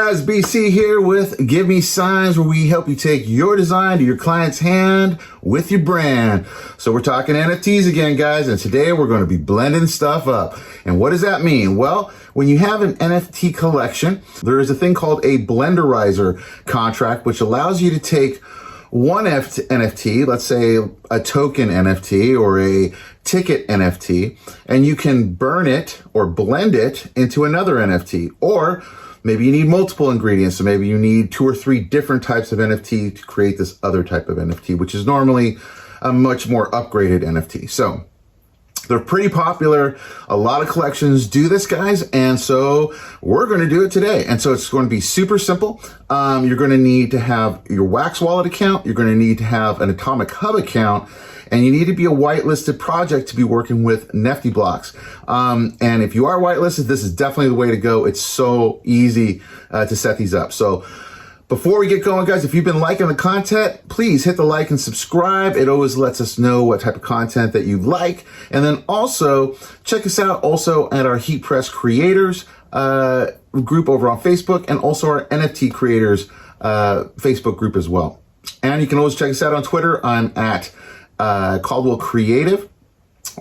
guys, BC here with Give Me Signs, where we help you take your design to your client's hand with your brand. So we're talking NFTs again, guys, and today we're going to be blending stuff up. And what does that mean? Well, when you have an NFT collection, there is a thing called a blenderizer contract, which allows you to take one NFT, let's say a token NFT or a ticket NFT, and you can burn it or blend it into another NFT. Or maybe you need multiple ingredients. So maybe you need 2 or 3 different types of NFT to create this other type of NFT, which is normally a much more upgraded NFT. So they're pretty popular. A lot of collections do this, guys. And so we're going to do it today. And so it's going to be super simple. You're going to need to have your Wax wallet account. You're going to need to have an Atomichub account. And you need to be a whitelisted project to be working with NEFTYBLOCKS. And if you are whitelisted, this is definitely the way to go. It's so easy to set these up. So before we get going, guys, if you've been liking the content, please hit the like and subscribe. It always lets us know what type of content that you like. And then also check us out also at our Heat Press Creators group over on Facebook, and also our NFT Creators Facebook group as well. And you can always check us out on Twitter. I'm at Caldwell Creative,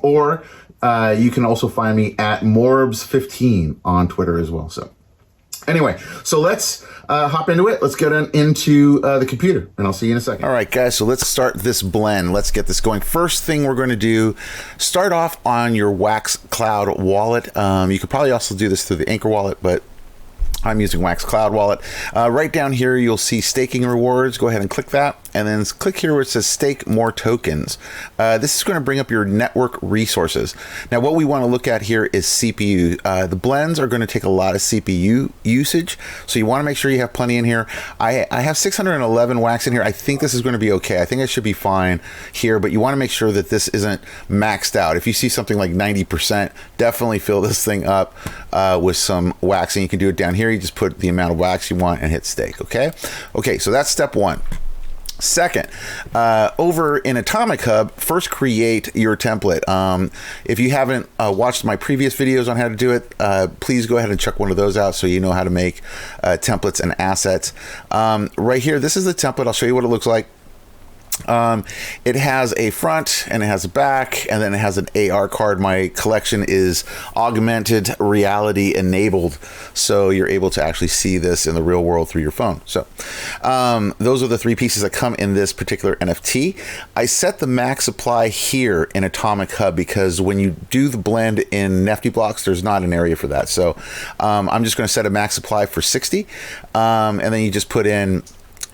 or you can also find me at M.O.R.B.S 15 on Twitter as well. So anyway, so let's hop into it. Let's get into the computer, and I'll see you in a second. All right, guys, so let's start this blend. Let's get this going. First thing we're going to do, start off on your Wax Cloud wallet. You could probably also do this through the Anchor wallet, but I'm using Wax Cloud Wallet. Right down here, you'll see staking rewards. Go ahead and click that. And then click here where it says stake more tokens. This is going to bring up your network resources. Now, what we want to look at here is CPU. The blends are going to take a lot of CPU usage. So you want to make sure you have plenty in here. I have 611 wax in here. I think this is going to be okay. I think I should be fine here, but you want to make sure that this isn't maxed out. If you see something like 90%, definitely fill this thing up with some wax, and you can do it down here. You just put the amount of wax you want and hit stake. Okay, so that's step one. Second, over in Atomichub, first create your template. If you haven't watched my previous videos on how to do it, please go ahead and check one of those out so you know how to make templates and assets. Right here, this is the template. I'll show you what it looks like. It has a front and it has a back, and then it has an AR card. My collection is augmented reality enabled, so you're able to actually see this in the real world through your phone. So those are the 3 pieces that come in this particular NFT. I set the max supply here in Atomichub because when you do the blend in NEFTYBLOCKS, there's not an area for that. So I'm just going to set a max supply for 60, and then you just put in,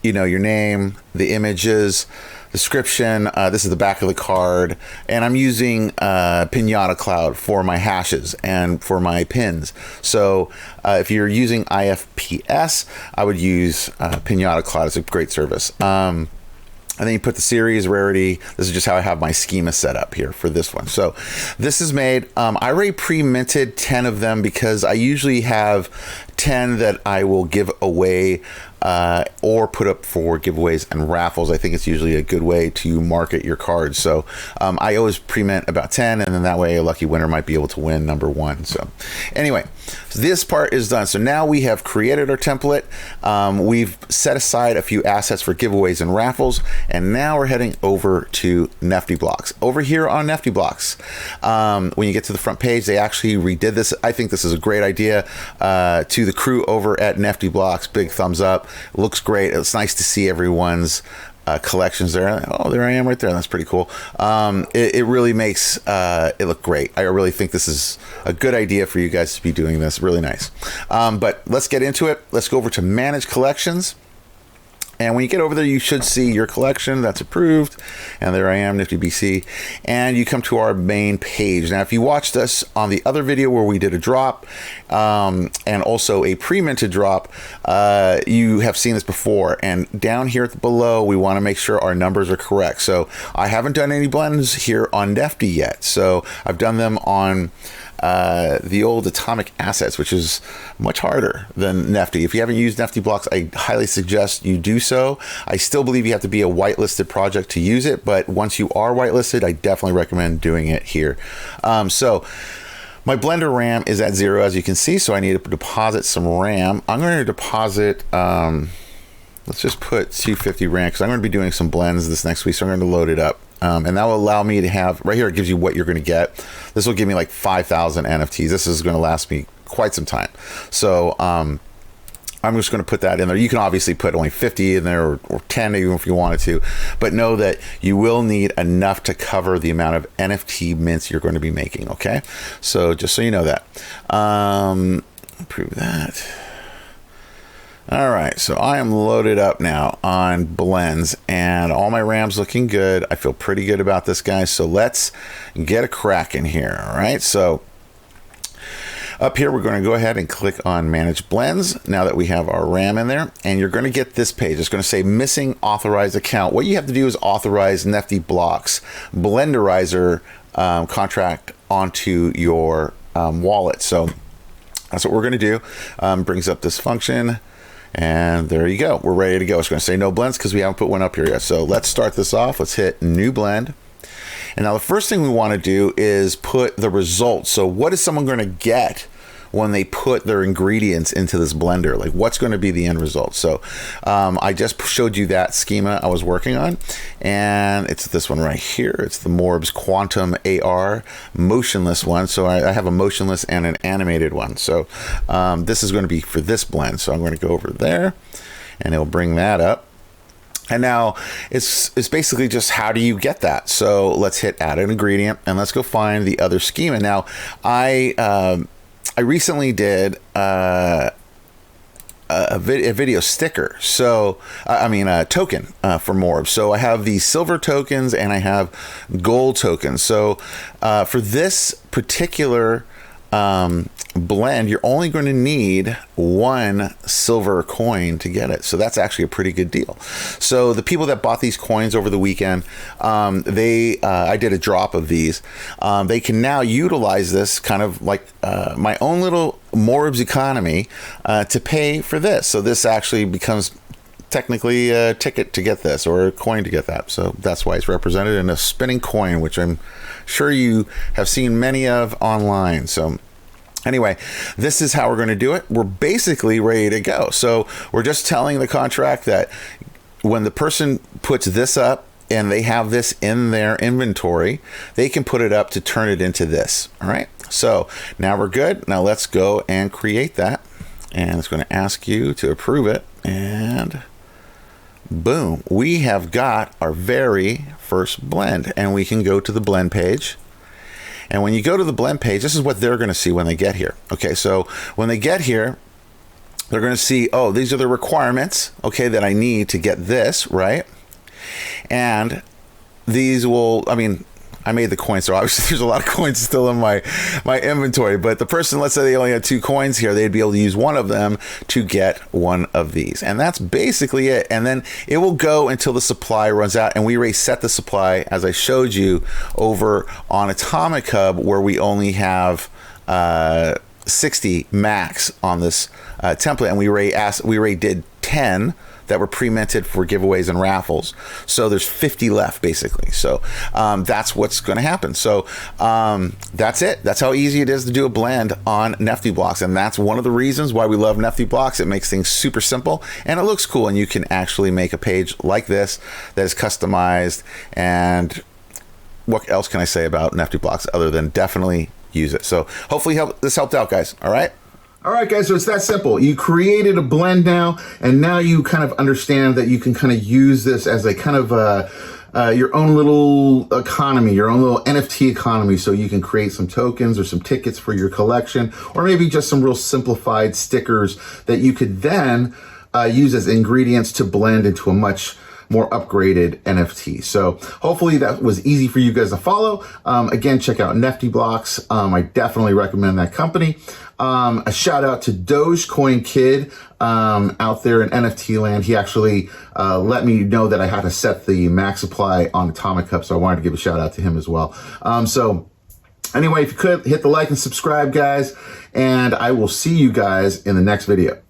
you know, your name, the images, description. This is the back of the card, and I'm using Pinata Cloud for my hashes and for my pins. So if you're using IFPS, I would use Pinata Cloud. It's a great service. And then you put the series, rarity. This is just how I have my schema set up here for this one. So this is made, I already pre-minted 10 of them because I usually have 10 that I will give away or put up for giveaways and raffles. I think it's usually a good way to market your cards. So I always pre-mint about 10, and then that way a lucky winner might be able to win number 1. So anyway, this part is done. So now we have created our template. We've set aside a few assets for giveaways and raffles, and now we're heading over to NEFTYBLOCKS. Over here on NEFTYBLOCKS, when you get to the front page, they actually redid this. I think this is a great idea. To the crew over at NEFTYBLOCKS, big thumbs up. It looks great. It's nice to see everyone's collections there. Oh, there I am right there. That's pretty cool. It really makes it look great. I really think this is a good idea for you guys to be doing this. Really nice. But let's get into it. Let's go over to Manage Collections. And when you get over there, you should see your collection that's approved. And there I am, Nifty BC. And you come to our main page. Now, if you watched us on the other video where we did a drop and also a pre-minted drop, you have seen this before. And down here below, we want to make sure our numbers are correct. So I haven't done any blends here on Nefty yet. So I've done them on the old Atomic assets, which is much harder than Nefty. If you haven't used NEFTYBLOCKS, I highly suggest you do so. I still believe you have to be a whitelisted project to use it, but once you are whitelisted, I definitely recommend doing it here. So My Blender RAM is at 0, as you can see, so I need to deposit some RAM. I'm going to deposit, let's just put 250 RAM, because I'm going to be doing some blends this next week, so I'm going to load it up. And that will allow me to have, right here, it gives you what you're going to get. This will give me like 5,000 NFTs. This is going to last me quite some time. So I'm just going to put that in there. You can obviously put only 50 in there, or 10 even if you wanted to, but know that you will need enough to cover the amount of NFT mints you're going to be making, okay? So just so you know that. Prove that. All right, so I am loaded up now on blends, and all my RAM's looking good. I feel pretty good about this, guys. So let's get a crack in here. All right, so up here, we're going to go ahead and click on Manage Blends now that we have our RAM in there, and you're going to get this page. It's going to say Missing Authorized Account. What you have to do is authorize NEFTYBLOCKS Blenderizer contract onto your wallet. So that's what we're going to do. Brings up this function. And there you go. We're ready to go. It's going to say no blends because we haven't put one up here yet. So let's start this off. Let's hit New Blend. And now the first thing we want to do is put the results. So what is someone going to get when they put their ingredients into this blender? Like, what's going to be the end result? So I just showed you that schema I was working on, and it's this one right here. It's the M.O.R.B.S Quantum AR motionless one. So I have a motionless and an animated one. So this is going to be for this blend. So I'm going to go over there, and it'll bring that up. And now it's basically just how do you get that? So let's hit add an ingredient, and let's go find the other schema. Now I recently did a video sticker. So I mean a token for M.O.R.B.S. So I have the silver tokens and I have gold tokens. So for this particular blend, you're only going to need one silver coin to get it. So that's actually a pretty good deal. So the people that bought these coins over the weekend, I did a drop of these. They can now utilize this kind of like my own little M.O.R.B.S economy to pay for this. So this actually becomes technically a ticket to get this, or a coin to get that. So that's why it's represented in a spinning coin, which I'm sure you have seen many of online. So anyway, this is how we're going to do it. We're basically ready to go. So we're just telling the contract that when the person puts this up and they have this in their inventory, they can put it up to turn it into this. All right. So now we're good. Now let's go and create that. And it's going to ask you to approve it. And boom, we have got our very first blend, and we can go to the blend page. And when you go to the blend page, this is what they're going to see when they get here. Okay, so when they get here, they're going to see, oh, these are the requirements, okay, that I need to get this, right? And these will, I mean, I made the coins, so obviously there's a lot of coins still in my inventory, but the person, let's say they only had 2 coins here, they'd be able to use one of them to get one of these. And that's basically it. And then it will go until the supply runs out, and we reset the supply, as I showed you, over on Atomichub, where we only have 60 max on this template, and we did 10 that were pre-minted for giveaways and raffles. So there's 50 left, basically. So that's what's going to happen. So that's it. That's how easy it is to do a blend on NEFTYBLOCKS. And that's one of the reasons why we love NEFTYBLOCKS. It makes things super simple, and it looks cool. And you can actually make a page like this that is customized. And what else can I say about NEFTYBLOCKS other than definitely use it? So hopefully this helped out, guys. All right. All right, guys, so it's that simple. You created a blend now, and now you kind of understand that you can kind of use this as a kind of your own little economy, your own little NFT economy. So you can create some tokens or some tickets for your collection, or maybe just some real simplified stickers that you could then use as ingredients to blend into a much more upgraded NFT. So hopefully that was easy for you guys to follow. Again, check out NEFTYBLOCKS. I definitely recommend that company. A shout out to Dogecoin Kid out there in NFT land. He actually let me know that I had to set the max supply on Atomichub, so I wanted to give a shout out to him as well. So anyway, if you could, hit the like and subscribe, guys, and I will see you guys in the next video.